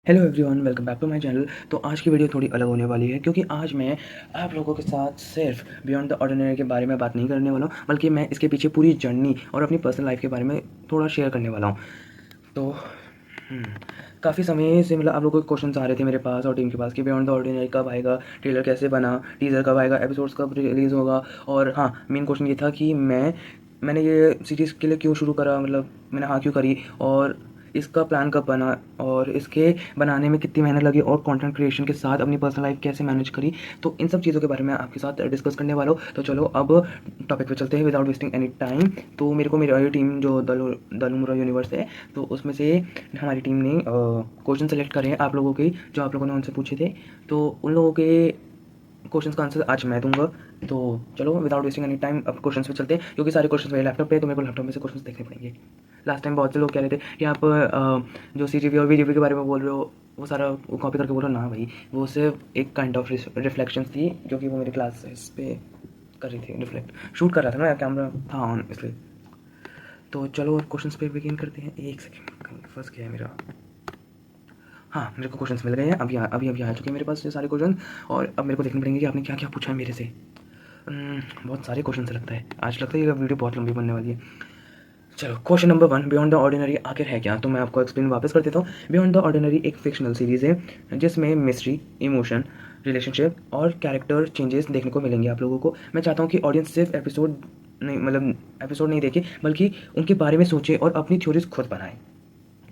Hello everyone, welcome back to my channel. तो आज की वीडियो थोड़ी अलग होने वाली है क्योंकि आज मैं आप लोगों के साथ सिर्फ बियॉन्ड द ऑर्डिनरी के बारे में बात नहीं करने वाला हूँ, बल्कि मैं इसके पीछे पूरी जर्नी और अपनी पर्सनल लाइफ के बारे में थोड़ा शेयर करने वाला हूँ। तो काफ़ी समय से मतलब आप लोगों के क्वेश्चन आ रहे थे मेरे पास और टीम के पास कि बियॉन्ड द ऑर्डिनरी कब आएगा, ट्रेलर कैसे बना, टीज़र कब आएगा, एपिसोड्स कब रिलीज़ होगा। और हाँ, मेन क्वेश्चन ये था कि मैंने ये सीरीज़ के लिए क्यों शुरू करा, मतलब मैंने हाँ क्यों करी, और इसका प्लान कब बना, और इसके बनाने में कितनी मेहनत लगी, और कंटेंट क्रिएशन के साथ अपनी पर्सनल लाइफ कैसे मैनेज करी। तो इन सब चीज़ों के बारे में आपके साथ डिस्कस करने वाला हूँ। तो चलो अब टॉपिक पे चलते हैं विदाउट वेस्टिंग एनी टाइम। तो मेरे को मेरी टीम जो दलुमरा यूनिवर्स है, तो उसमें से हमारी टीम ने क्वेश्चन सेलेक्ट करे हैं आप लोगों के, जो आप लोगों ने उनसे पूछे थे। तो उन लोगों के क्वेश्चंस का आंसर आज मैं दूंगा। तो चलो विदाउट वेस्टिंग एनी टाइम अब क्वेश्चंस पे चलते हैं, क्योंकि सारे क्वेश्चंस मेरे लैपटॉप पे है, तो मेरे को लैपटॉप में से क्वेश्चंस देखने पड़ेंगे। लास्ट टाइम बहुत से लोग कह रहे थे कि आप जो CGP और VGP के बारे में बोल रहे हो वो सारा कॉपी करके बोलो ना भाई, वो सिर्फ एक काइंड ऑफ रिफ्लेक्शंस थी जो कि वो मेरी क्लासेस पे कर रही थी, रिफ्लेक्ट शूट कर रहा था ना, कैमरा था ऑन इसलिए। तो चलो क्वेश्चंस पे बिगिन करते हैं। एक सेकेंड, फर्स्ट क्या है मेरा, हाँ मेरे को क्वेश्चंस मिल गए हैं, अभी आ चुके हैं मेरे पास ये सारे क्वेश्चन। और अब मेरे को देखने पड़ेंगे कि आपने क्या क्या पूछा है मेरे से। बहुत सारे क्वेश्चन से लगता है, आज लगता है ये वीडियो बहुत लंबी बनने वाली है। चलो question number 1, beyond the ordinary आखिर है क्या। तो मैं आपको एक्सप्लेन वापस कर देता हूँ। बियॉन्ड द ऑर्डिनरी एक फिक्शनल सीरीज़ है जिसमें मिस्ट्री, इमोशन, रिलेशनशिप और कैरेक्टर चेंजेस देखने को मिलेंगे आप लोगों को। मैं चाहता हूँ कि ऑडियंस सिर्फ एपिसोड नहीं देखे, बल्कि उनके बारे में सोचे और अपनी थ्योरीज खुद बनाए।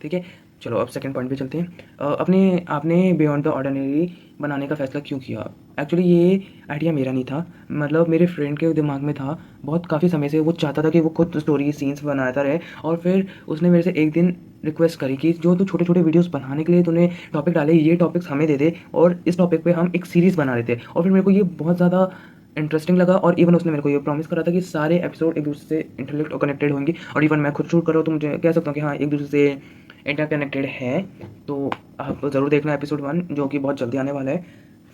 ठीक है, चलो अब सेकंड पॉइंट पे चलते हैं। अपने आपने बियॉन्ड द ऑर्डिनरी बनाने का फैसला क्यों किया। एक्चुअली ये आइडिया मेरा नहीं था, मतलब मेरे फ्रेंड के दिमाग में था। बहुत काफ़ी समय से वो चाहता था कि वो खुद स्टोरी सीन्स बनाता रहे, और फिर उसने मेरे से एक दिन रिक्वेस्ट करी कि जो तू छोटे छोटे वीडियोस बनाने के लिए तूने टॉपिक डाले, ये टॉपिक्स हमें दे दे और इस टॉपिक पे हम एक सीरीज़ बना देते। और फिर मेरे को ये बहुत ज़्यादा इंटरेस्टिंग लगा, और इवन उसने मेरे को ये प्रॉमिस करा था कि सारे एपिसोड एक दूसरे से इंटरलिंक्ड और कनेक्टेड होंगे। और इवन मैं खुद शूट कर रहा हूँ तो मुझे कह सकता हूँ कि हाँ एक दूसरे से इंटरकनेक्टेड है। तो आप ज़रूर देखना एपिसोड 1, जो कि बहुत जल्दी आने वाला है,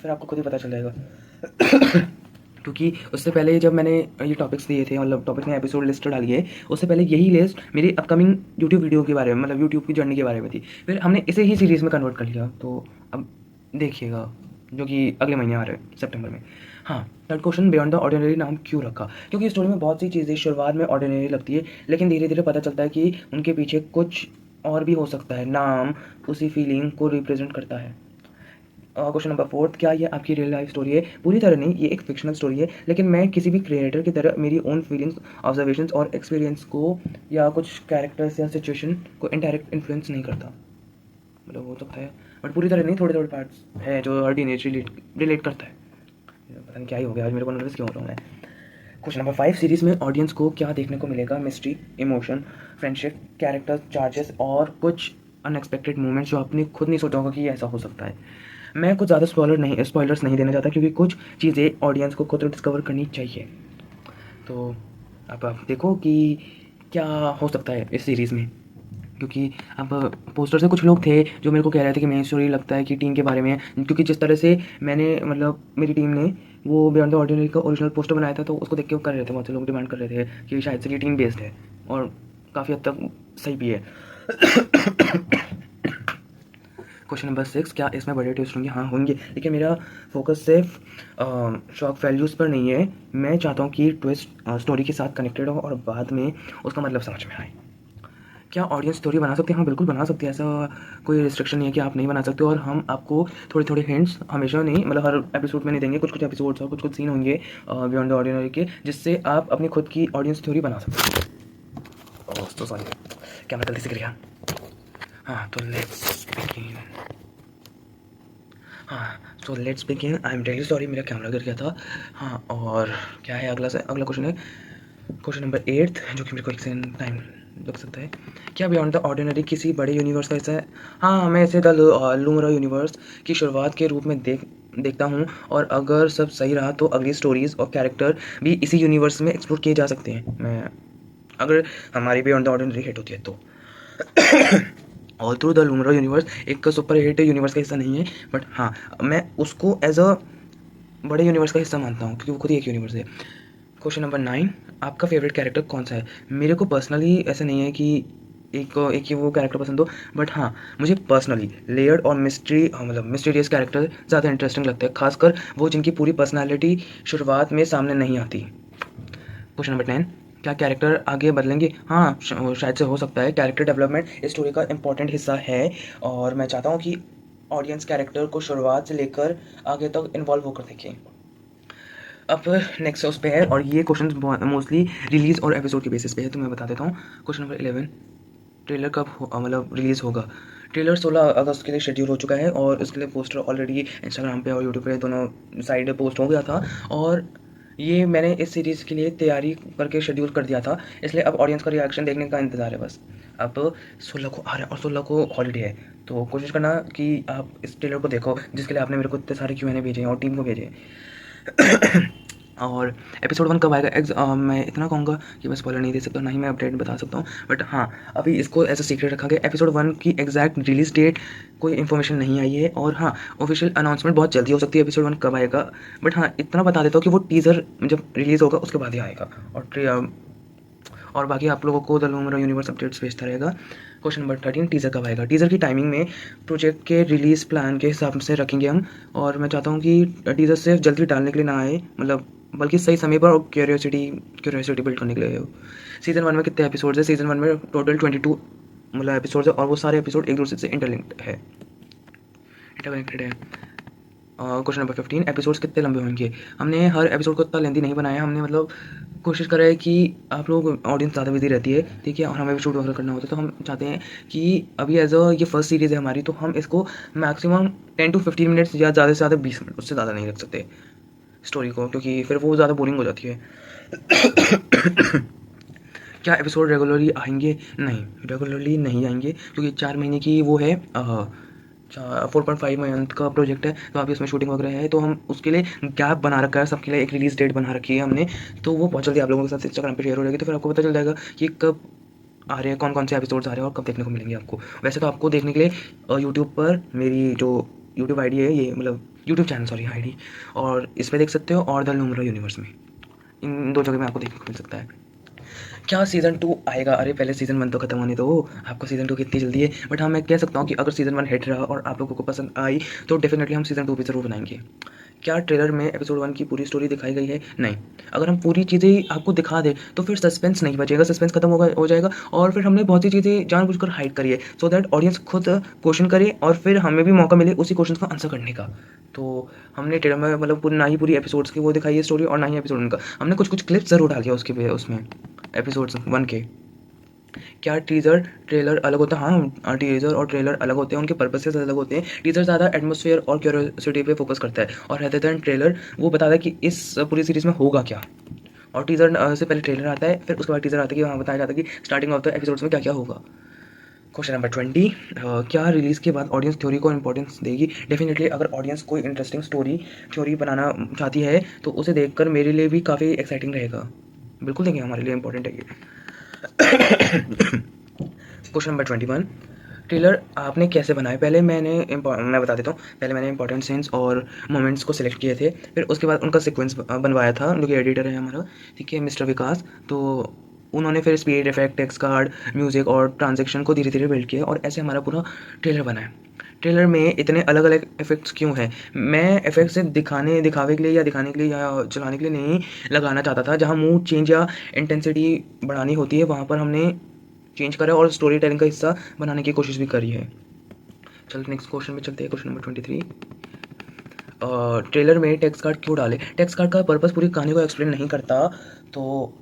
फिर आपको खुद ही पता चल जाएगा। क्योंकि उससे पहले जब मैंने ये टॉपिक्स दिए थे, मतलब टॉपिक्स में एपिसोड लिस्ट डाली है, उससे पहले यही लिस्ट मेरी अपकमिंग यूट्यूब वीडियो के बारे में, मतलब यूट्यूब की जर्नी के बारे में थी। फिर हमने इसे ही सीरीज़ में कन्वर्ट कर लिया। तो अब देखिएगा, जो कि अगले महीने आ रहे हैं सितंबर में। हाँ, third question, beyond the ordinary नाम क्यों रखा। क्योंकि स्टोरी में बहुत सी चीज़ें शुरुआत में ऑर्डिनरी लगती है, लेकिन धीरे धीरे पता चलता है कि उनके पीछे कुछ और भी हो सकता है। नाम उसी फीलिंग को रिप्रेजेंट करता है। क्वेश्चन नंबर 4, क्या ये आपकी रियल लाइफ स्टोरी है। पूरी तरह नहीं, ये एक फिक्शनल स्टोरी है, लेकिन मैं किसी भी क्रिएटर की तरह मेरी ओन फीलिंग्स, ऑब्जर्वेशंस और एक्सपीरियंस को या कुछ कैरेक्टर्स या सिचुएशन को इनडायरेक्ट इन्फ्लुएंस नहीं करता। मतलब हो सकता है, बट पूरी तरह नहीं, थोड़े थोड़े पार्ट्स है जो हर टीनेज रिलेट करता है। पता नहीं क्या ही हो गया आज, मेरे को नर्वस क्यों हो रहा हूँ मैं। क्वेश्चन नंबर 5, सीरीज़ में ऑडियंस को क्या देखने को मिलेगा। Mystery, emotion, friendship, character charges और कुछ अनएक्सपेक्टेड मोमेंट्स जो आपने खुद नहीं सोचा होगा कि ऐसा हो सकता है। मैं कुछ ज़्यादा स्पॉयलर्स नहीं देना चाहता, क्योंकि कुछ चीज़ें ऑडियंस को खुद डिस्कवर करनी चाहिए। तो अब आप देखो कि क्या हो सकता है इस सीरीज़ में। क्योंकि अब पोस्टर से कुछ लोग थे जो मेरे को कह रहे थे कि मेन स्टोरी लगता है कि टीम के बारे में है, क्योंकि जिस तरह से मैंने, मतलब मेरी टीम ने वो बियॉन्ड द ऑर्डिनरी का ओरिजिनल पोस्टर बनाया था, तो उसको देख के वो कर रहे थे, बहुत से लोग डिमांड कर रहे थे कि शायद से ये टीम बेस्ड है, और काफ़ी हद तक सही भी है। क्वेश्चन नंबर 6, क्या इसमें बड़े ट्विस्ट होंगे। हाँ होंगे, लेकिन मेरा फोकस सिर्फ शॉक वैल्यूज़ पर नहीं है। मैं चाहता हूँ कि ट्विस्ट स्टोरी के साथ कनेक्टेड हो और बाद में उसका मतलब समझ में आए। क्या ऑडियंस स्टोरी बना सकते हैं। हाँ बिल्कुल बना सकते हैं, ऐसा कोई रिस्ट्रिक्शन नहीं है कि आप नहीं बना सकते। और हम आपको थोड़े थोड़े हिंट्स हमेशा नहीं, मतलब हर एपिसोड में नहीं देंगे, कुछ कुछ एपिसोड्स और कुछ कुछ सीन होंगे बियॉन्ड द ऑर्डिनरी के, जिससे आप अपनी खुद की ऑडियंस थ्योरी बना सकते हैं। तो सॉरी, क्या मैं गलती से गिर गया। हाँ तो लेट्स बिगिन। हाँ so let's begin. I am really sorry, मेरा कैमरा गिर गया था। हाँ, और क्या है अगला अगला क्वेश्चन है क्वेश्चन नंबर 8, जो कि मेरे को एक सेकंड टाइम लग सकता है। क्या बियॉन्ड द ऑर्डिनरी किसी बड़े यूनिवर्स का हिस्सा है। हाँ, मैं इसे द लूमरा यूनिवर्स की शुरुआत के रूप में देखता हूँ, और अगर सब सही रहा तो अगली स्टोरीज और कैरेक्टर भी इसी यूनिवर्स में एक्सप्लोर किए जा सकते हैं। मैं अगर हमारी बियॉन्ड द ऑर्डिनरी हिट होती है तो। ऑल थ्रू द लूमरा यूनिवर्स एक सुपर हिट यूनिवर्स का हिस्सा नहीं है, बट हाँ मैं उसको एज अ बड़े यूनिवर्स का हिस्सा मानता हूँ, क्योंकि वो खुद ही एक यूनिवर्स है। क्वेश्चन नंबर 9, आपका फेवरेट कैरेक्टर कौन सा है। मेरे को पर्सनली ऐसा नहीं है कि एक ही वो कैरेक्टर पसंद हो, बट हाँ मुझे पर्सनली लेयर्ड और मतलब मिस्टीरियस कैरेक्टर ज़्यादा इंटरेस्टिंग लगता है, खासकर वो जिनकी पूरी पर्सनालिटी शुरुआत में सामने नहीं आती। क्वेश्चन नंबर 10, क्या कैरेक्टर आगे बदलेंगे? हाँ, शायद से हो सकता है। कैरेक्टर डेवलपमेंट स्टोरी का इंपॉर्टेंट हिस्सा है और मैं चाहता हूँ कि ऑडियंस कैरेक्टर को शुरुआत से लेकर आगे तक इन्वॉल्व होकर देखें। अब नेक्स्ट उस पे है, और ये क्वेश्चन मोस्टली रिलीज़ और एपिसोड के बेसिस पे है, तो मैं बता देता हूँ। क्वेश्चन नंबर 11, ट्रेलर कब मतलब रिलीज़ होगा? ट्रेलर 16 अगस्त के लिए शेड्यूल हो चुका है और इसके लिए पोस्टर ऑलरेडी इंस्टाग्राम पे और यूट्यूब पे दोनों साइड पोस्ट हो गया था, और ये मैंने इस सीरीज़ के लिए तैयारी करके शेड्यूल कर दिया था, इसलिए अब ऑडियंस का रिएक्शन देखने का इंतज़ार है बस। अब 16 को आ रहा है और 16 को हॉलीडे है, तो कोशिश करना कि आप इस ट्रेलर को देखो, जिसके लिए आपने मेरे को इतने सारे Q&A भेजे हैं और टीम को भेजे। और एपिसोड 1 कब आएगा? मैं इतना कहूँगा कि मैं स्पॉइलर नहीं दे सकता, ना ही मैं अपडेट बता सकता हूँ, बट हाँ अभी इसको एज अ सीक्रेट रखा गया। एपिसोड 1 की एग्जैक्ट रिलीज डेट कोई इन्फॉर्मेशन नहीं आई है, और हाँ ऑफिशियल अनाउंसमेंट बहुत जल्दी हो सकती है एपिसोड 1 कब आएगा, बट हाँ इतना बता देता हूँ कि वो टीज़र जब रिलीज़ होगा उसके बाद ही आएगा, और बाकी आप लोगों को द लूमरा यूनिवर्स अपडेट्स भेजता रहेगा। क्वेश्चन नंबर 13, टीज़र कब आएगा? टीज़र की टाइमिंग में प्रोजेक्ट के रिलीज़ प्लान के हिसाब से रखेंगे हम, और मैं चाहता हूँ कि टीज़र सिर्फ जल्दी डालने के लिए ना आए, मतलब बल्कि सही समय पर और क्यूरियोसिटी बिल्ड करने के लिए हो। सीज़न 1 में कितने एपिसोड्स है? सीज़न 1 में टोटल 22 मतलब एपिसोड्स है, और वो सारे एपिसोड एक दूसरे से इंटरकनेक्टेड है। क्वेश्चन नंबर 15, एपिसोड्स कितने लंबे होंगे? हमने हर एपिसोड को इतना लेंथी नहीं बनाया, हमने मतलब कोशिश करा है कि आप लोग ऑडियंस ज़्यादा बिजी रहती है, ठीक है, और हमें भी शूट वगैरह करना होता है, तो हम चाहते हैं कि अभी एज अ ये फर्स्ट सीरीज़ है हमारी, तो हम इसको मैक्सिमम 10 to 15 मिनट्स या ज़्यादा से ज़्यादा 20 मिनट, उससे ज़्यादा नहीं रख सकते स्टोरी को, क्योंकि फिर वो ज़्यादा बोरिंग हो जाती है। क्या एपिसोड रेगुलरली आएंगे? नहीं, रेगुलरली नहीं आएंगे, क्योंकि 4 महीने की वो है 4.5 मंथ का प्रोजेक्ट है, तो अभी उसमें शूटिंग वगैरह है, तो हम उसके लिए गैप बना रखा है, सबके लिए एक रिलीज़ डेट बना रखी है हमने, तो वो बहुत जल्दी आप लोगों के साथ इंस्टाग्राम पे शेयर हो जाएगी, तो फिर आपको पता चल जाएगा कि कब आ रहे हैं, कौन कौन से एपिसोड्स आ रहे हैं और कब देखने को मिलेंगे आपको। वैसे तो आपको देखने के लिए यूट्यूब पर मेरी जो यूट्यूब आईडी है, ये मतलब यूट्यूब चैनल सॉरी आईडी, और इस पर देख सकते हो, और द लूमरा यूनिवर्स में, इन दो जगह में आपको देखने को मिल सकता है। क्या सीज़न 2 आएगा? अरे पहले सीज़न 1 तो खत्म होने दो, आपको सीज़न 2 कितनी जल्दी है? बट हाँ मैं कह सकता हूँ कि अगर सीज़न 1 हिट रहा और आप लोगों को पसंद आई, तो डेफिनेटली हम सीज़न 2 भी ज़रूर बनाएंगे। क्या ट्रेलर में एपिसोड 1 की पूरी स्टोरी दिखाई गई है? नहीं। अगर हम पूरी चीज़ें आपको दिखा दें तो फिर सस्पेंस नहीं बचेगा, सस्पेंस खत्म हो जाएगा, और फिर हमने बहुत सी चीज़ें जानबूझकर हाइड करी है, सो दैट ऑडियंस खुद क्वेश्चन करे और फिर हमें भी मौका मिले उसी क्वेश्चन का आंसर करने का। तो हमने ट्रेलर में मतलब ना ही पूरी एपिसोड्स की वो दिखाई है स्टोरी, और ना ही एपिसोड उनका, हमने कुछ कुछ क्लिप्स ज़रूर डाल दिया उसके उसमें एपिसोड्स 1 के। क्या टीज़र ट्रेलर अलग होता है? हाँ टीज़र और ट्रेलर अलग होते हैं, उनके पर्पसेस अलग होते हैं। टीज़र ज़्यादा एटमॉस्फेयर और क्यूरियोसिटी पे फोकस करता है, और रहते दैन ट्रेलर वो बताता है कि इस पूरी सीरीज़ में होगा क्या, और टीज़र से पहले ट्रेलर आता है, फिर उसके बाद टीज़र आता है कि वहाँ बताया जाता है कि स्टार्टिंग ऑफ द एपिसोड्स में क्या क्या होगा। क्वेश्चन नंबर 20, क्या रिलीज़ के बाद ऑडियंस थ्योरी को इंपॉर्टेंस देगी? डेफिनेटली, अगर ऑडियंस कोई इंटरेस्टिंग थ्योरी बनाना चाहती है तो उसे देखकर मेरे लिए भी काफ़ी एक्साइटिंग रहेगा। बिल्कुल देंगे, हमारे लिए इंपॉर्टेंट है ये। क्वेश्चन नंबर 21, ट्रेलर आपने कैसे बनाया? पहले मैं बता देता हूँ, पहले मैंने इंपॉर्टेंट सीन्स और मोमेंट्स को सिलेक्ट किए थे, फिर उसके बाद उनका सीक्वेंस बनवाया था, जो कि एडिटर है हमारा, ठीक है, मिस्टर विकास, तो उन्होंने फिर speed effect, text card, music और ट्रांजेक्शन को धीरे धीरे बिल्ड किया, और ऐसे हमारा पूरा ट्रेलर बना है। ट्रेलर में इतने अलग अलग इफेक्ट्स क्यों हैं? मैं इफेक्ट्स से दिखावे के लिए या दिखाने के लिए या चलाने के लिए नहीं लगाना चाहता था। जहाँ मूड चेंज या इंटेंसिटी बढ़ानी होती है वहाँ पर हमने चेंज करा और स्टोरी टेलिंग का हिस्सा बनाने की कोशिश भी करी है। चलो नेक्स्ट क्वेश्चन में चलते हैं। क्वेश्चन नंबर 23, ट्रेलर में टेक्स्ट कार्ड क्यों डाले? टेक्स्ट कार्ड का पर्पस पूरी कहानी को एक्सप्लेन नहीं करता, तो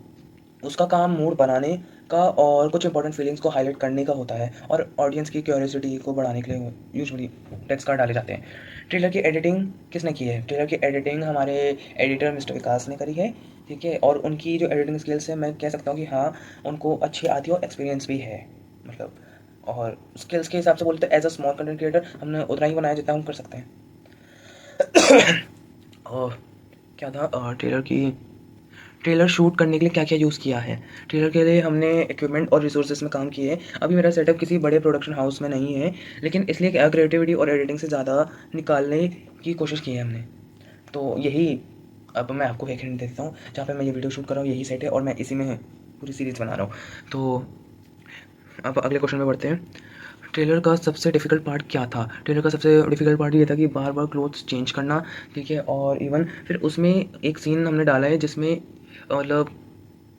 उसका काम मूड बनाने का और कुछ इंपॉर्टेंट फीलिंग्स को हाईलाइट करने का होता है, और ऑडियंस की क्यूरियोसिटी को बढ़ाने के लिए यूजुअली टेक्स्ट कार्ड डाले जाते हैं। ट्रेलर की एडिटिंग किसने की है? ट्रेलर की एडिटिंग हमारे एडिटर मिस्टर विकास ने करी है, ठीक है, और उनकी जो एडिटिंग स्किल्स है मैं कह सकता हूँ कि हाँ उनको अच्छी आती है और एक्सपीरियंस भी है, मतलब, और स्किल्स के हिसाब से बोलते as a small content creator हमने उतना ही बनाया जितना हम कर सकते हैं। और क्या था ट्रेलर शूट करने के लिए क्या क्या यूज़ किया है? ट्रेलर के लिए हमने इक्विपमेंट और रिसोर्सेज में काम किए हैं। अभी मेरा सेटअप किसी बड़े प्रोडक्शन हाउस में नहीं है, लेकिन इसलिए क्रिएटिविटी और एडिटिंग से ज़्यादा निकालने की कोशिश की है हमने। तो यही, अब मैं आपको एक हिंट देता हूँ, जहाँ पे मैं ये वीडियो शूट कर रहा हूँ यही सेट है, और मैं इसी में पूरी सीरीज़ बना रहा हूँ। तो अब अगले क्वेश्चन में बढ़ते हैं। ट्रेलर का सबसे डिफ़िकल्ट पार्ट क्या था? ट्रेलर का सबसे डिफ़िकल्ट पार्ट ये था कि बार-बार क्लोथ्स चेंज करना, ठीक है? और इवन फिर उसमें एक सीन हमने डाला है जिसमें मतलब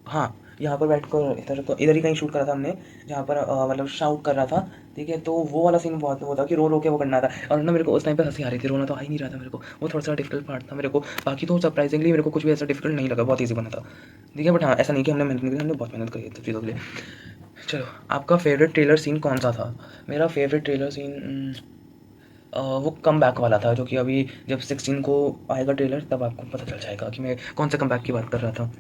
हाँ, यहाँ पर बैठकर इधर ही कहीं शूट करा था हमने, जहाँ पर मतलब शाउट कर रहा था, ठीक है? तो वो वाला सीन बहुत वो था कि रो-रो के वो करना था और ना मेरे को उस टाइम पे हँसी आ रही थी, रोना तो आ ही नहीं रहा था मेरे को। वो थोड़ा-सा डिफ़िकल्ट पार्ट था मेरे को। बाकी तो सरप्राइज़िंगली मेरे को कुछ भी ऐसा डिफ़िकल्ट नहीं लगा, बहुत ईज़ी बना था, ठीक है? बट हाँ, ऐसा नहीं कि हमने मेहनत नहीं की, हमने बहुत मेहनत करी है इन सब चीज़ों के लिए। चलो, आपका फ़ेवरेट ट्रेलर सीन कौन-सा था? मेरा फ़ेवरेट ट्रेलर सीन वो कमबैक वाला था, जो कि अभी जब 16 को आएगा ट्रेलर तब आपको पता चल जाएगा कि मैं कौन से कमबैक की बात कर रहा था।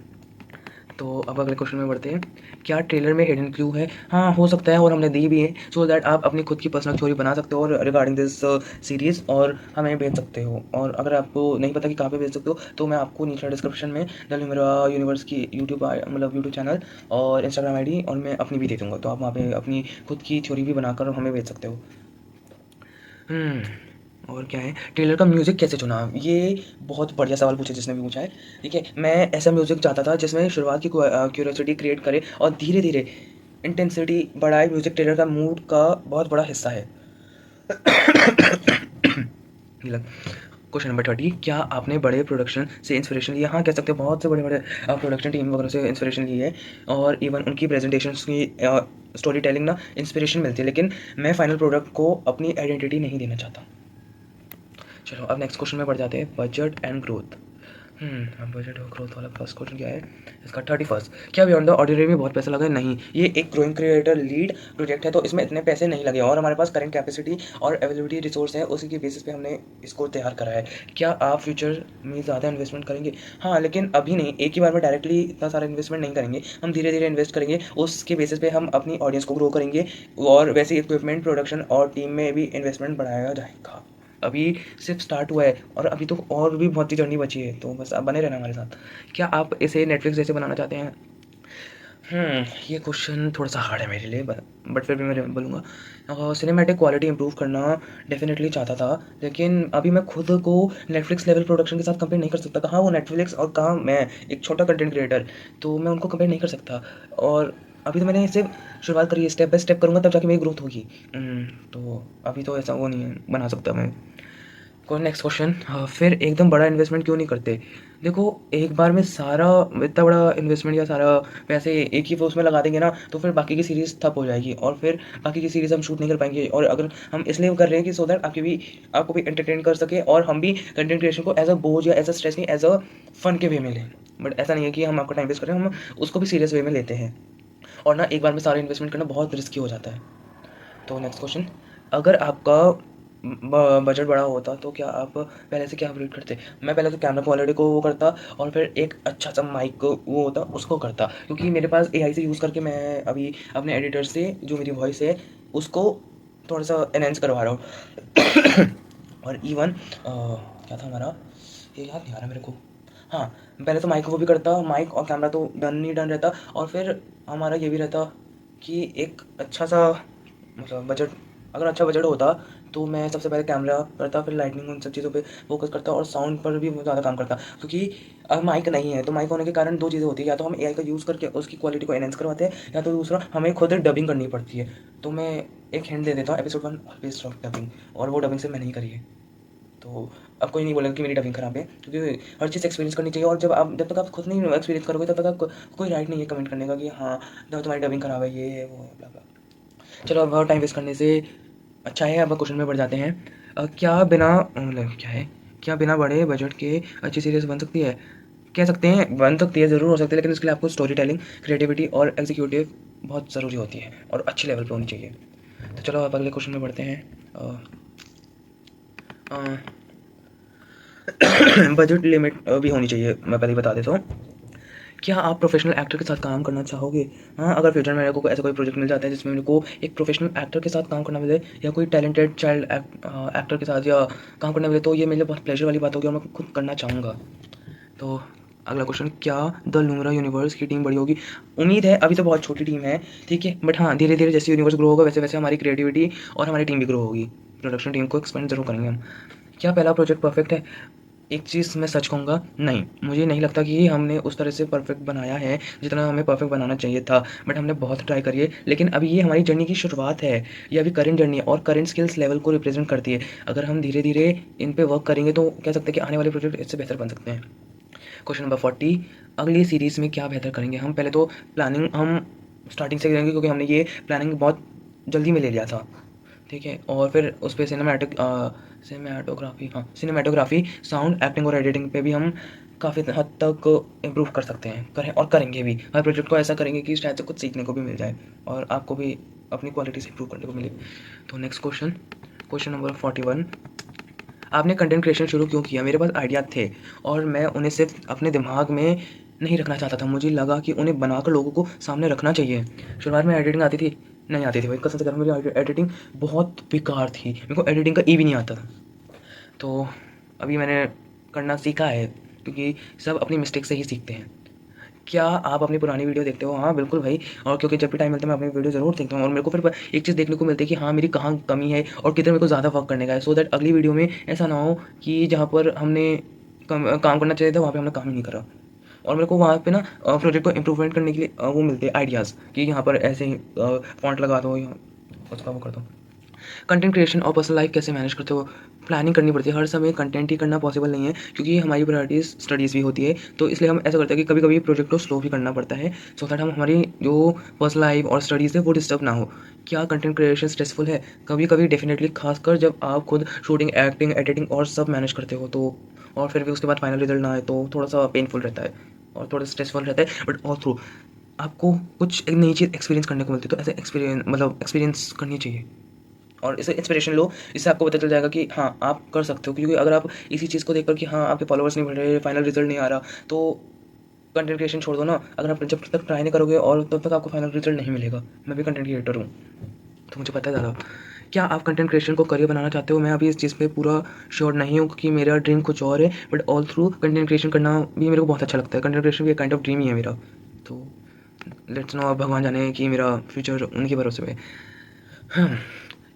तो अब अगले क्वेश्चन में बढ़ते हैं। क्या ट्रेलर में हिडन क्लू है? हाँ, हो सकता है और हमने दी भी है, सो दैट आप अपनी खुद की पर्सनल स्टोरी बना सकते हो और रिगार्डिंग दिस सीरीज़ और हमें भेज सकते हो। और अगर आपको नहीं पता कि कहाँ पे भेज सकते हो, तो मैं आपको नीचे डिस्क्रिप्शन में मेरा यूनिवर्स की यूट्यूब चैनल और इंस्टाग्राम आईडी और मैं अपनी भी दे दूँगा, तो आप वहाँ पे अपनी खुद की थ्योरी भी बनाकर हमें भेज सकते हो। और क्या है, ट्रेलर का म्यूज़िक कैसे चुना? ये बहुत बढ़िया सवाल पूछा जिसने भी पूछा है, ठीक है? मैं ऐसा म्यूज़िक चाहता था जिसमें शुरुआत की क्यूरियोसिटी क्रिएट करे और धीरे-धीरे इंटेंसिटी बढ़ाए। म्यूज़िक ट्रेलर का मूड का बहुत बड़ा हिस्सा है। क्वेश्चन नंबर 30, क्या आपने बड़े प्रोडक्शन से इंस्पिरेशन लिया? हाँ, कह सकते हो बहुत से बड़े-बड़े प्रोडक्शन टीम वगैरह से इंस्पिरेशन ली है और इवन उनकी प्रेजेंटेशंस की स्टोरी टेलिंग ना इंस्पिरेशन मिलती है, लेकिन मैं फाइनल प्रोडक्ट को अपनी आइडेंटिटी नहीं देना चाहता। चलो अब नेक्स्ट क्वेश्चन में बढ़ जाते हैं, बजट एंड ग्रोथ। अब बजट और ग्रोथ वाला फर्स्ट क्वेश्चन क्या है इसका? 31, क्या बियॉन्ड द ऑर्डिनरी में बहुत पैसा लगा है? नहीं, ये एक ग्रोइंग क्रिएटर लीड प्रोजेक्ट है, तो इसमें इतने पैसे नहीं लगे और हमारे पास करंट कैपेसिटी और अवेलेबिलिटी रिसोर्स है, उसी के बेसिस पे हमने इसको तैयार करा है। क्या आप फ्यूचर में ज़्यादा इन्वेस्टमेंट करेंगे? हाँ, लेकिन अभी नहीं, एक ही बार में डायरेक्टली इतना सारा इन्वेस्टमेंट नहीं करेंगे, हम धीरे धीरे इन्वेस्ट करेंगे, उसके बेसिस पे हम अपनी ऑडियंस को ग्रो करेंगे और वैसे इक्विपमेंट प्रोडक्शन और टीम में भी इन्वेस्टमेंट बढ़ाया जाएगा। अभी सिर्फ स्टार्ट हुआ है और अभी तो और भी बहुत ही जर्नी बची है, तो बस आप बने रहना हमारे साथ। क्या आप इसे नेटफ्लिक्स जैसे बनाना चाहते हैं? ये क्वेश्चन थोड़ा सा हार्ड है मेरे लिए, बट फिर भी मैं बोलूँगा सिनेमैटिक क्वालिटी इंप्रूव करना डेफिनेटली चाहता था, लेकिन अभी मैं खुद को नेटफ्लिक्स लेवल प्रोडक्शन के साथ कंपेयर नहीं कर सकता। कहाँ वो नेटफ्लिक्स और कहाँ मैं एक छोटा कंटेंट क्रिएटर, तो मैं उनको कंपेयर नहीं कर सकता। और अभी तो मैंने सिर्फ शुरुआत करी है, स्टेप बाय स्टेप करूँगा तब जाके मेरी ग्रोथ होगी। तो अभी तो ऐसा वो नहीं है बना सकता मैं। नेक्स्ट क्वेश्चन, फिर एकदम बड़ा इन्वेस्टमेंट क्यों नहीं करते? देखो, एक बार में सारा इतना बड़ा इन्वेस्टमेंट या सारा पैसे एक ही उसमें लगा देंगे ना, तो फिर बाकी की सीरीज़ ठप हो जाएगी और फिर बाकी की सीरीज़ हम शूट नहीं कर पाएंगे। और अगर हम इसलिए कर रहे हैं कि सो दैट आपको भी एंटरटेन कर सके और हम भी कंटेंट क्रिएशन को एज अ बोझ या एज अ स्ट्रेस नहीं, एज अ फन के वे में लें। बट ऐसा नहीं है कि हम आपका टाइम वेस्ट करें, हम उसको भी सीरियस वे में लेते हैं। और ना एक बार में सारा इन्वेस्टमेंट करना बहुत रिस्की हो जाता है। तो नेक्स्ट क्वेश्चन, अगर आपका बजट बड़ा होता तो क्या आप पहले से क्या अपग्रेड करते? मैं पहले तो कैमरा क्वालिटी को वो करता और फिर एक अच्छा सा माइक वो होता उसको करता, क्योंकि मेरे पास एआई से यूज़ करके मैं अभी अपने एडिटर से जो मेरी वॉइस है उसको थोड़ा सा एनहेंस करवा रहा हूँ। और इवन क्या था हमारा, ये याद नहीं आ रहा मेरे को। हाँ, पहले तो माइक वो भी करता, माइक और कैमरा तो डन ही डन रहता और फिर हमारा ये भी रहता कि एक अच्छा सा मतलब बजट, अगर अच्छा बजट होता तो मैं सबसे पहले कैमरा करता, फिर लाइटनिंग उन सब चीज़ों पे फोकस करता और साउंड पर भी बहुत ज़्यादा काम करता, क्योंकि अब माइक नहीं है तो माइक होने के कारण दो चीज़ें होती है, या तो हम एआई का यूज़ करके उसकी क्वालिटी को एनहेंस करवाते हैं या तो दूसरा हमें खुद डबिंग करनी पड़ती है। तो मैं एक हिंट दे देता हूँ, एपिसोड 1 ऑलवेज टॉक डबिंग, और वो डबिंग से मैंने ही करी है। तो अब कोई नहीं बोलेगा कि मेरी डबिंग खराब है, क्योंकि हर चीज़ एक्सपीरियंस करनी चाहिए और जब तक आप खुद नहीं एक्सपीरियंस करोगे तब तक आप कोई राइट नहीं है कमेंट करने का कि हाँ तुम्हारी डबिंग खराब है, ये है वो है, ब्ला ब्ला। चलो अब और टाइम वेस्ट करने से अच्छा है अब क्वेश्चन में बढ़ जाते हैं। क्या बिना मतलब क्या है, क्या बिना बड़े बजट के अच्छी सीरीज़ बन सकती है? कह सकते हैं बन सकती है, ज़रूर हो सकती है, लेकिन इसके लिए आपको स्टोरी टेलिंग, क्रिएटिविटी और एग्जीक्यूटिव बहुत ज़रूरी होती है और अच्छे लेवल पे होनी चाहिए। तो चलो अब अगले क्वेश्चन में बढ़ते हैं। बजट लिमिट भी होनी चाहिए, मैं पहले ही बता देता हूँ। क्या आप प्रोफेशनल एक्टर के साथ काम करना चाहोगे? हाँ, अगर फ्यूचर में मेरे को ऐसा कोई प्रोजेक्ट मिल जाता है जिसमें मेरे को एक प्रोफेशनल एक्टर के साथ काम करना मिले या कोई टैलेंटेड चाइल्ड एक्टर के साथ या काम करना मिले, तो ये मेरे लिए बहुत प्लेजर वाली बात होगी और मैं खुद करना चाहूँगा। तो अगला क्वेश्चन, क्या द लूमरा यूनिवर्स की टीम बड़ी होगी? उम्मीद है, अभी तो बहुत छोटी टीम है, ठीक है, बट हाँ धीरे धीरे जैसे यूनिवर्स ग्रो होगा वैसे वैसे हमारी क्रिएटिविटी और हमारी टीम भी ग्रो होगी, प्रोडक्शन टीम को एक्सपेंड जरूर करेंगे हम। क्या पहला प्रोजेक्ट परफेक्ट है? एक चीज़ मैं सच कहूँगा, नहीं, मुझे नहीं लगता कि हमने उस तरह से परफेक्ट बनाया है जितना हमें परफेक्ट बनाना चाहिए था। बट हमने बहुत ट्राई करी है, लेकिन अभी ये हमारी जर्नी की शुरुआत है। ये अभी करंट जर्नी है और करंट स्किल्स लेवल को रिप्रेजेंट करती है। अगर हम धीरे धीरे इन पे वर्क करेंगे तो कह सकते हैं कि आने वाले प्रोजेक्ट इससे बेहतर बन सकते हैं। क्वेश्चन नंबर 40, अगली सीरीज़ में क्या बेहतर करेंगे? हम पहले तो प्लानिंग हम स्टार्टिंग से करेंगे, क्योंकि हमने ये प्लानिंग बहुत जल्दी में ले लिया था, ठीक है। और फिर उस पर सिनेमाटोग्राफी, साउंड, एक्टिंग और एडिटिंग पे भी हम काफ़ी हद तक इम्प्रूव कर सकते हैं, करें और करेंगे भी। हर प्रोजेक्ट को ऐसा करेंगे कि शायद से कुछ सीखने को भी मिल जाए और आपको भी अपनी क्वालिटी से इम्प्रूव करने को मिले। तो नेक्स्ट क्वेश्चन, क्वेश्चन नंबर 41, आपने कंटेंट क्रिएशन शुरू क्यों किया? मेरे पास आइडिया थे और मैं उन्हें सिर्फ अपने दिमाग में नहीं रखना चाहता था, मुझे लगा कि उन्हें बनाकर लोगों को सामने रखना चाहिए। शुरुआत में एडिटिंग आती थी, नहीं आती थी भाई, कसम से कर, मेरी एडिटिंग बहुत बेकार थी, मेरे को एडिटिंग का भी नहीं आता था। तो अभी मैंने करना सीखा है, क्योंकि सब अपनी मिस्टेक से ही सीखते हैं। क्या आप अपनी पुरानी वीडियो देखते हो? हाँ बिल्कुल भाई, और क्योंकि जब भी टाइम मिलता है मैं अपनी वीडियो ज़रूर देखता हूँ और मेरे को फिर एक चीज़ देखने को मिलती है कि हाँ मेरी कहाँ कमी है और किधर मेरे को ज़्यादा वर्क करने का है, सो दैट अगली वीडियो में ऐसा ना हो कि जहाँ पर हमने काम करना चाहिए था वहाँ पे हमने काम ही नहीं करा। और मेरे को वहाँ पे ना प्रोजेक्ट को इम्प्रूवमेंट करने के लिए वो मिलते हैं आइडियाज़ कि यहाँ पर ऐसे ही फॉन्ट लगा दो, या उसका वो कर दो। कंटेंट क्रिएशन और पर्सनल लाइफ कैसे मैनेज करते हो? प्लानिंग करनी पड़ती है, हर समय कंटेंट ही करना पॉसिबल नहीं है, क्योंकि हमारी प्रायोरिटीज़ स्टडीज़ भी होती है। तो इसलिए हम ऐसा करते हैं कि कभी कभी प्रोजेक्ट को स्लो भी करना पड़ता है, सो दैट हम हमारी जो पर्सनल लाइफ और स्टडीज़ है वो डिस्टर्ब ना हो। क्या कंटेंट क्रिएशन स्ट्रेसफुल है? कभी कभी डेफिनेटली, खासकर जब आप खुद शूटिंग, एक्टिंग, एडिटिंग और सब मैनेज करते हो तो। और फिर भी उसके बाद फाइनल रिजल्ट ना आए तो थोड़ा सा पेनफुल रहता है और थोड़ा स्ट्रेसफुल रहता है, बट ऑल थ्रू आपको कुछ एक नई चीज़ एक्सपीरियंस करने को मिलती है, तो ऐसे एक्सपीरियंस करनी चाहिए और इसे इंस्पिरेशन लो। इससे आपको पता चल जाएगा कि हाँ आप कर सकते हो, क्योंकि अगर आप इसी चीज़ को देखकर कि हाँ आपके फॉलोअर्स नहीं बढ़ रहे, फाइनल रिजल्ट नहीं आ रहा, तो कंटेंट क्रिएशन छोड़ दो ना। अगर आप जब तक ट्राई नहीं करोगे और तब तक आपको फाइनल रिजल्ट नहीं मिलेगा। मैं भी कंटेंट क्रिएटर हूँ तो मुझे पता है ज़्यादा। क्या आप कंटेंट क्रिएशन को करियर बनाना चाहते हो? मैं अभी इस चीज़ पे पूरा श्योर नहीं हूँ, क्योंकि मेरा ड्रीम कुछ और है, but all through content creation करना भी मेरे को बहुत अच्छा लगता है। कंटेंट क्रिएशन भी एक काइंड ऑफ ड्रीम ही है मेरा। तो लेट्स नो, अब भगवान जाने कि मेरा फ्यूचर उनके भरोसे पे। हाँ,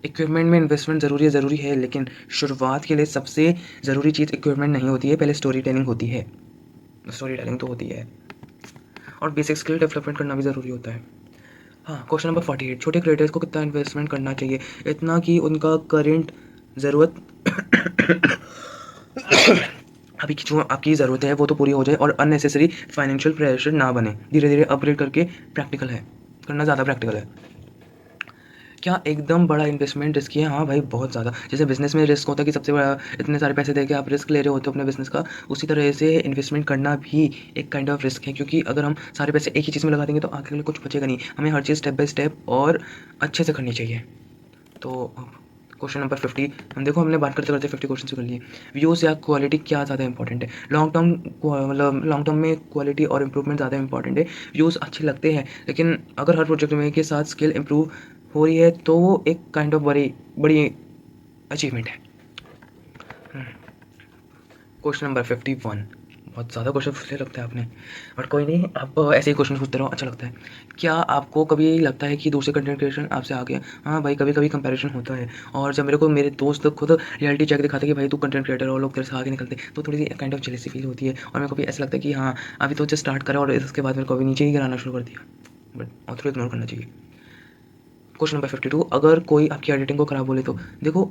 इक्विपमेंट में इन्वेस्टमेंट ज़रूरी है, लेकिन शुरुआत के लिए सबसे ज़रूरी चीज़ इक्विपमेंट नहीं होती है, पहले स्टोरी टेलिंग होती है। स्टोरी टेलिंग तो होती है और बेसिक स्किल डेवलपमेंट करना भी ज़रूरी होता है। हाँ, क्वेश्चन नंबर 48, छोटे क्रिएटर्स को कितना इन्वेस्टमेंट करना चाहिए? इतना कि उनका करेंट ज़रूरत अभी की जो आपकी ज़रूरत है वो तो पूरी हो जाए और अननेसेसरी फाइनेंशियल प्रेशर ना बने। धीरे धीरे अपग्रेड करके प्रैक्टिकल है करना, ज़्यादा प्रैक्टिकल है। क्या एकदम बड़ा इन्वेस्टमेंट रिस्की है? हाँ भाई, बहुत ज़्यादा। जैसे बिज़नेस में रिस्क होता है कि सबसे बड़ा इतने सारे पैसे दे के आप रिस्क ले रहे होते हो अपने बिज़नेस का, उसी तरह से इन्वेस्टमेंट करना भी एक काइंड ऑफ रिस्क है, क्योंकि अगर हम सारे पैसे एक ही चीज़ में लगा देंगे तो आगे के लिए कुछ बचेगा नहीं। हमें हर चीज़ स्टेप बाय स्टेप और अच्छे से करनी चाहिए। तो क्वेश्चन नंबर 50, हम देखो हमने बात करते करते 50 क्वेश्चन से कर लिए। व्यूज़ या क्वालिटी क्या ज़्यादा इंपॉर्टेंट है? लॉन्ग टर्म में क्वालिटी और इम्प्रूवमेंट ज़्यादा इंपॉर्टेंट है। व्यूज़ अच्छे लगते हैं, लेकिन अगर हर प्रोजेक्ट में के साथ स्किल इम्प्रूव हो रही है तो वो एक काइंड ऑफ बड़ी बड़ी अचीवमेंट है। क्वेश्चन नंबर 51, बहुत ज़्यादा क्वेश्चन पूछने लगता है आपने, बट कोई नहीं, आप ऐसे ही क्वेश्चन पूछते रहो, अच्छा लगता है। क्या आपको कभी लगता है कि दूसरे कंटेंट क्रिएशन आपसे आगे? हाँ भाई, कभी कभी कंपैरिजन होता है, और जब मेरे को मेरे दोस्त खुद रियलिटी चेक दिखाते कि भाई तू कंटेंट क्रिएटर और लोग तेरे से आगे निकलते, तो थोड़ी सी काइंड ऑफ जेलसी फील होती है, और मेरे को भी ऐसा लगता है कि हाँ अभी तो जस्ट स्टार्ट करा और इसके बाद मेरे को अभी नीचे ही गिराना शुरू कर दिया, बट और थोड़ा इग्नोर करना चाहिए। क्वेश्चन नंबर 52, अगर कोई आपकी एडिटिंग को ख़राब बोले तो? देखो,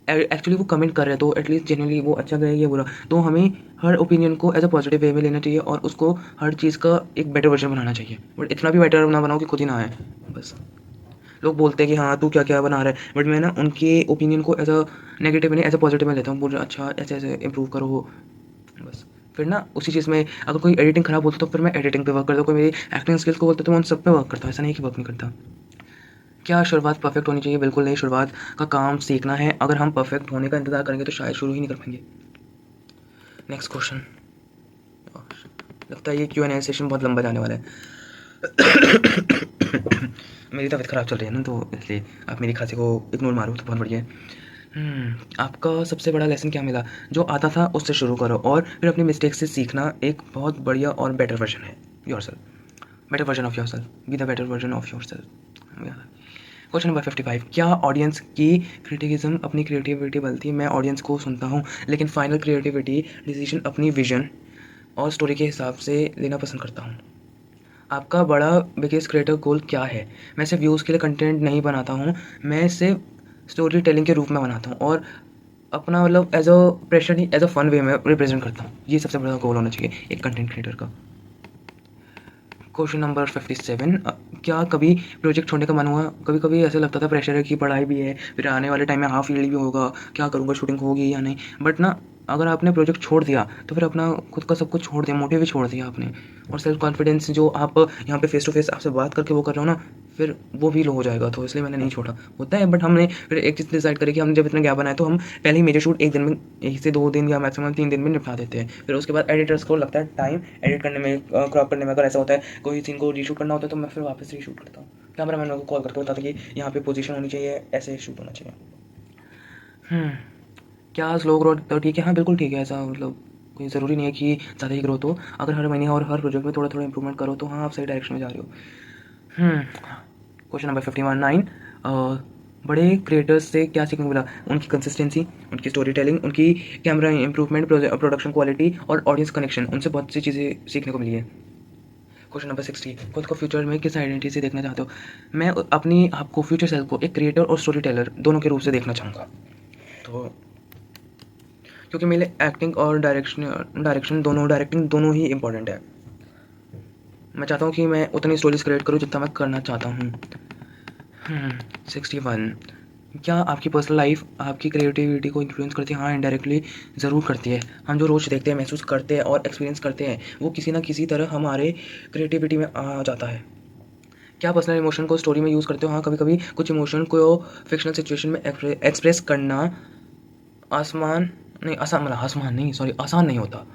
एक्चुअली वो कमेंट कर रहे हैं तो एटलीस्ट जनरली वो अच्छा गया या बुरा, तो हमें हर ओपिनियन को एज अ पॉजिटिव वे में लेना चाहिए और उसको हर चीज़ का एक बेटर वर्जन बनाना चाहिए, बट इतना भी बेटर ना बनाओ कि खुद ही ना आए। बस लोग बोलते हैं कि हाँ तू क्या क्या बना रहा है, बट मैं ना उनके ओपिनियन को एज अ नेगेटिव नहीं, एज अ पॉजिटिव में लेता हूँ, बोल रहा अच्छा ऐसे ऐसे इम्प्रूव करो। बस फिर ना उसी चीज़ में अगर कोई एडिटिंग ख़राब होती तो फिर मैं एडिटिंग पे वर्क करता हूँ, कोई मेरी एक्टिंग स्किल्स को बोलते तो मैं उन सब पे वर्क करता हूँ, ऐसा नहीं कि वर्क नहीं करता। क्या शुरुआत परफेक्ट होनी चाहिए? बिल्कुल नहीं, शुरुआत का काम सीखना है। अगर हम परफेक्ट होने का इंतज़ार करेंगे तो शायद शुरू ही नहीं कर पाएंगे। नेक्स्ट क्वेश्चन, लगता है ये Q&A सेशन बहुत लंबा जाने वाला है। मेरी तबीयत ख़राब चल रही है ना, तो इसलिए आप मेरी खांसी को इग्नोर मारो तो बहुत बढ़िया है। आपका सबसे बड़ा लेसन क्या मिला? जो आता था उससे शुरू करो और फिर अपनी मिस्टेक से सीखना एक बहुत बढ़िया और बेटर वर्जन है your self. Better version of your self, be the better version of your self. Question number 55, क्या ऑडियंस की क्रिटिसिज्म अपनी क्रिएटिविटी बदलती है? मैं ऑडियंस को सुनता हूँ, लेकिन फाइनल क्रिएटिविटी डिसीजन अपनी विजन और स्टोरी के हिसाब से लेना पसंद करता हूँ। आपका बड़ा बिगेस्ट क्रिएटिव गोल क्या है? मैं सिर्फ व्यूज़ के लिए कंटेंट नहीं बनाता हूँ, मैं सिर्फ स्टोरी टेलिंग के रूप में बनाता हूँ और अपना मतलब एज अ प्रेशर नहीं, एज अ फन वे में रिप्रेजेंट करता हूँ। ये सबसे बड़ा गोल होना चाहिए एक कंटेंट क्रिएटर का। क्वेश्चन नंबर 57, क्या कभी प्रोजेक्ट छोड़ने का मन हुआ? कभी कभी ऐसा लगता था प्रेशर है कि पढ़ाई भी है, फिर आने वाले टाइम में हाफ ईयरली भी होगा, क्या करूँगा, शूटिंग होगी या नहीं। बट ना, अगर आपने प्रोजेक्ट छोड़ दिया तो फिर अपना खुद का सब कुछ छोड़ दिया, मोटिव भी छोड़ दिया आपने, और सेल्फ कॉन्फिडेंस जो आप यहाँ पे फेस टू फेस आपसे बात करके वो कर रहे हो ना, फिर वो भी लो हो जाएगा। तो इसलिए मैंने नहीं छोड़ा। होता है, बट हमने फिर एक चीज़ डिसाइड करी कि हमने जब इतना गैप बनाया तो हम पहले ही मेजर शूट एक दिन में, 1 से 2 दिन या मैक्सिमम 3 दिन में निपटा देते हैं। फिर उसके बाद एडिटर्स को लगता है टाइम एडिट करने में, क्रॉप करने में। अगर ऐसा होता है कोई सीन को रीशूट करना होता है तो मैं फिर वापस रीशूट करता हूँ। कैमरा मैन को कॉल करके बताता कि यहाँ पे पोजीशन होनी चाहिए, ऐसे शूट होना चाहिए। क्या स्लो ग्रोथ तो ठीक है? हाँ बिल्कुल ठीक है। ऐसा मतलब कोई ज़रूरी नहीं है कि ज़्यादा ही ग्रोथ हो। अगर हर महीने और हर प्रोजेक्ट में थोड़ा थोड़ा इंप्रूवमेंट करो तो हाँ, आप सही डायरेक्शन में जा रहे हो। क्वेश्चन नंबर 51, बड़े क्रिएटर्स से क्या सीखने को मिला? उनकी कंसिस्टेंसी, उनकी स्टोरी टेलिंग, उनकी कैमरा इंप्रूवमेंट, प्रोडक्शन क्वालिटी और ऑडियंस कनेक्शन, उनसे बहुत सी चीज़ें सीखने को मिली है। क्वेश्चन नंबर 60, खुद को फ्यूचर में किस आइडेंटिटी से देखना चाहते हो? मैं अपनी आपको फ्यूचर सेल्फ को एक क्रिएटर और स्टोरी टेलर दोनों के रूप से देखना चाहूँगा। तो क्योंकि मेरे एक्टिंग और डायरेक्टिंग दोनों ही इंपॉर्टेंट है। मैं चाहता हूँ कि मैं उतनी स्टोरीज क्रिएट करूँ जितना मैं करना चाहता हूँ। 61, क्या आपकी पर्सनल लाइफ आपकी क्रिएटिविटी को इन्फ्लुएंस करती है? हाँ, इनडायरेक्टली ज़रूर करती है। हम जो रोज़ देखते हैं, महसूस करते हैं और एक्सपीरियंस करते हैं, वो किसी ना किसी तरह हमारे क्रिएटिविटी में आ जाता है। क्या पर्सनल इमोशन को स्टोरी में यूज़ करते हो? हाँ, कभी कभी कुछ इमोशन को फिक्शनल सिचुएशन में एक्सप्रेस करना आसान नहीं होता।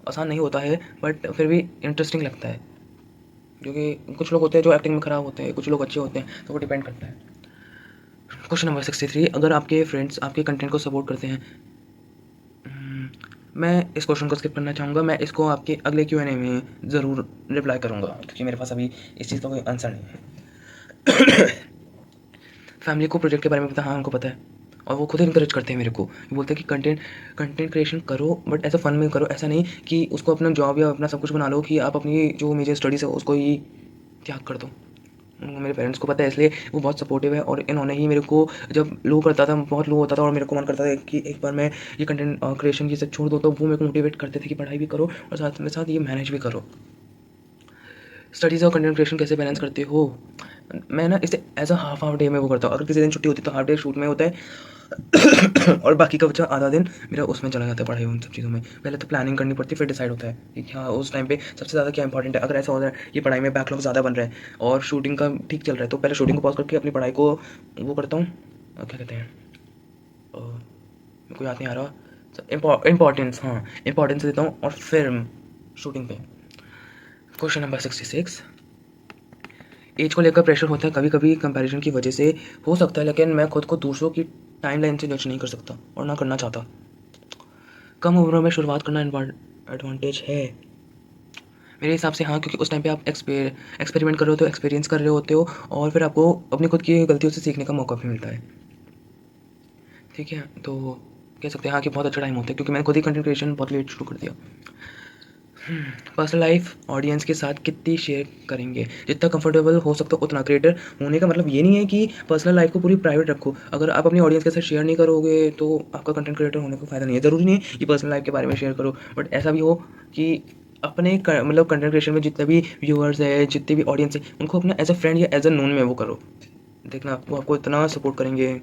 आसान नहीं होता है, बट फिर भी इंटरेस्टिंग लगता है, क्योंकि कुछ लोग होते हैं जो एक्टिंग में ख़राब होते हैं, कुछ लोग अच्छे होते हैं, तो वो डिपेंड करता है। क्वेश्चन नंबर 63, अगर आपके फ्रेंड्स आपके कंटेंट को सपोर्ट करते हैं, मैं इस क्वेश्चन को स्किप करना चाहूँगा। मैं इसको आपके अगले Q&A में ज़रूर रिप्लाई करूँगा, क्योंकि मेरे पास अभी इस चीज़ का कोई आंसर नहीं है। फैमिली को प्रोजेक्ट के बारे में पता? हाँ, उनको पता है, और वो खुद इंकरेज करते हैं मेरे को। वो बोलते हैं कि कंटेंट क्रिएशन करो, बट ऐसा फन में करो। ऐसा नहीं कि उसको अपना जॉब या अपना सब कुछ बना लो, कि आप अपनी जो मेजर स्टडीज़ है उसको ही त्याग कर दो। मेरे पेरेंट्स को पता है, इसलिए वो बहुत सपोर्टिव है। और इन्होंने ही मेरे को, जब लो करता था, बहुत लो होता था और मेरे को मन करता था कि एक बार मैं ये कंटेंट क्रिएशन ये सब छोड़ दो, तो वो मेरे को मोटिवेट करते थे कि पढ़ाई भी करो और साथ में साथ ये मैनेज भी करो। स्टडीज़ और कंटेंट क्रिएशन कैसे बैलेंस करते हो? मैं ना इसे एज अ हाफ डे में वो करता हूँ। अगर किसी दिन छुट्टी होती है तो हाफ डे शूट में होता है और बाकी का बचा आधा दिन मेरा उसमें चला जाता है, पढ़ाई उन सब चीज़ों में। पहले तो प्लानिंग करनी पड़ती है, फिर डिसाइड होता है कि हाँ उस टाइम पे सबसे ज़्यादा क्या इंपॉर्टेंट है। अगर ऐसा हो रहा है कि पढ़ाई में बैकलॉग ज़्यादा बन रहा है और शूटिंग का ठीक चल रहा है, तो पहले शूटिंग को पॉज करके अपनी पढ़ाई को वो करता हूँ, क्या कहते हैं, मेरे को याद नहीं आ रहा, इम्पॉर्टेंस, हाँ इम्पॉर्टेंस देता हूँ और फिर शूटिंग पे। क्वेश्चन नंबर 66, एज को लेकर प्रेशर होता है कभी कभी कंपैरिजन की वजह से, हो सकता है, लेकिन मैं खुद को दूसरों की टाइमलाइन से जज नहीं कर सकता और ना करना चाहता। कम उम्र में शुरुआत करना एडवांटेज है मेरे हिसाब से। हाँ, क्योंकि उस टाइम पे आप एक्सपेरिमेंट कर रहे होते हो, एक्सपीरियंस कर रहे होते हो, और फिर आपको अपनी खुद की गलतियों से सीखने का मौका भी मिलता है। ठीक है, तो कह सकते हैं हाँ कि बहुत अच्छा टाइम होता है, क्योंकि मैंने खुद ही कंटेंट क्रिएशन बहुत लेट शुरू कर दिया। पर्सनल लाइफ ऑडियंस के साथ कितनी शेयर करेंगे? जितना कंफर्टेबल हो सकता है उतना। क्रिएटर होने का मतलब ये नहीं है कि पर्सनल लाइफ को पूरी प्राइवेट रखो। अगर आप अपनी ऑडियंस के साथ शेयर नहीं करोगे तो आपका कंटेंट क्रिएटर होने का फ़ायदा नहीं है। ज़रूरी नहीं है कि पर्सनल लाइफ के बारे में शेयर करो, बट ऐसा भी हो कि अपने मतलब कंटेंट क्रिएशन में जितने भी व्यूअर्स है, जितने भी ऑडियंस है, उनको अपना एज अ फ्रेंड या एज अ नोन में वो करो। देखना वो आपको इतना सपोर्ट करेंगे,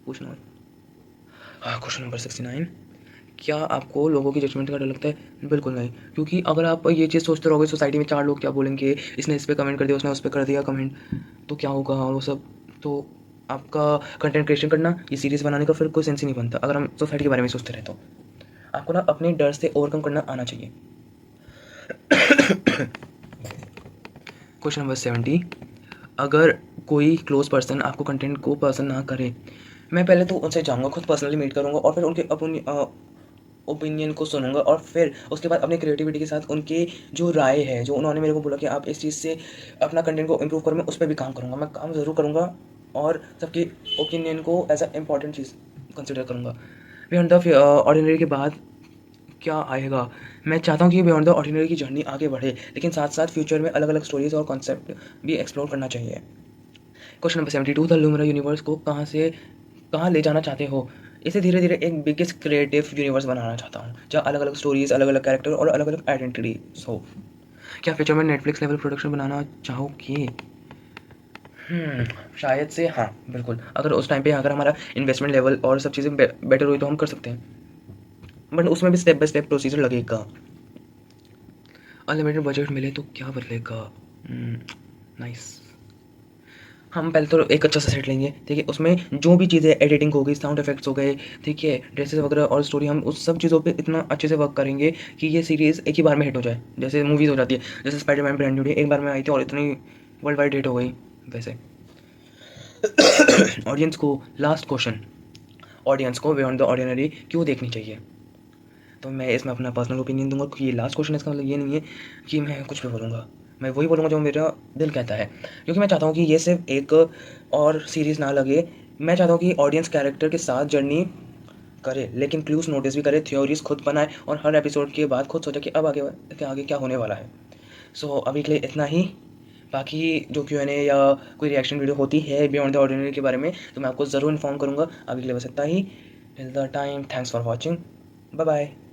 पूछना। हाँ, क्वेश्चन नंबर 69, क्या आपको लोगों की जजमेंट का डर लगता है? बिल्कुल नहीं, क्योंकि अगर आप ये चीज़ सोचते रहोगे सोसाइटी में 4 लोग क्या बोलेंगे, इसने इस पे कमेंट कर दिया, उसने उस पे कर दिया कमेंट, तो क्या होगा और वो सब, तो आपका कंटेंट क्रिएशन करना, ये सीरीज़ बनाने का फिर कोई सेंस ही नहीं बनता अगर हम सोसाइटी के बारे में सोचते रहे तो। आपको ना अपने डर से ओवरकम करना आना चाहिए। क्वेश्चन नंबर 70, अगर कोई क्लोज पर्सन आपको कंटेंट को पसंद ना करे, मैं पहले तो उनसे जाऊँगा, खुद पर्सनली मीट करूँगा और फिर उनके अपनी ओपिनियन को सुनूंगा और फिर उसके बाद अपनी क्रिएटिविटी के साथ उनकी जो राय है, जो उन्होंने मेरे को बोला कि आप इस चीज़ से अपना कंटेंट को इम्प्रूव करो, मैं उस पर भी काम करूँगा, मैं काम ज़रूर करूँगा और सबकी ओपिनियन को एज अ इम्पॉर्टेंट चीज़ कंसिडर करूँगा। बियॉन्ड द ऑर्डिनरी के बाद क्या आएगा? मैं चाहता हूँ कि बियॉन्ड द ऑर्डिनरी की जर्नी आगे बढ़े, लेकिन साथ साथ फ्यूचर में अलग अलग स्टोरीज और कॉन्सेप्ट भी एक्सप्लोर करना चाहिए। क्वेश्चन नंबर 72, द लूमरा यूनिवर्स को कहाँ ले जाना चाहते हो? इसे धीरे धीरे एक बिगेस्ट क्रिएटिव यूनिवर्स बनाना चाहता हूँ, जहाँ अलग अलग स्टोरीज, अलग अलग कैरेक्टर और अलग अलग आइडेंटिटीज हो। क्या फ्यूचर में नेटफ्लिक्स लेवल प्रोडक्शन बनाना चाहोगे? शायद से हाँ, बिल्कुल। अगर उस टाइम पे अगर हमारा इन्वेस्टमेंट लेवल और सब चीज़ें बेटर हुई तो हम कर सकते हैं, बट उसमें भी स्टेप बाय स्टेप प्रोसीजर लगेगा। अनलिमिटेड बजट मिले तो क्या बदलेगा? नाइस। हम पहले तो एक अच्छा सा सेट लेंगे, ठीक है, उसमें जो भी चीज़ें एडिटिंग हो गई, साउंड इफेक्ट्स हो गए, ठीक है, ड्रेसेस वगैरह और स्टोरी, हम उस सब चीज़ों पे इतना अच्छे से वर्क करेंगे कि ये सीरीज़ एक ही बार में हिट हो जाए, जैसे मूवीज़ हो जाती है, जैसे स्पाइडरमैन ब्रांड न्यू डे एक बार में आई थी और इतनी वर्ल्ड वाइड हिट हो गई, वैसे। ऑडियंस को लास्ट क्वेश्चन, ऑडियंस को बियॉन्ड द ऑर्डिनरी क्यों देखनी चाहिए? तो मैं इसमें अपना पर्सनल ओपिनियन दूंगा, क्योंकि ये लास्ट क्वेश्चन है, इसका मतलब ये नहीं है कि मैं कुछ भी बोलूँगा, मैं वही बोलूँगा जो मेरा दिल कहता है, क्योंकि मैं चाहता हूँ कि ये सिर्फ एक और सीरीज़ ना लगे। मैं चाहता हूँ कि ऑडियंस कैरेक्टर के साथ जर्नी करे, लेकिन क्लूज नोटिस भी करे, थ्योरीज खुद बनाए और हर एपिसोड के बाद खुद सोचे कि अब आगे क्या होने वाला है। सो अभी के लिए इतना ही। बाकी जो Q&A या कोई रिएक्शन वीडियो होती है बियॉन्ड द ऑर्डिनरी के बारे में तो मैं आपको ज़रूर इन्फॉर्म करूँगा। अभी के लिए बस इतना ही। Till the time, thanks for watching, bye bye.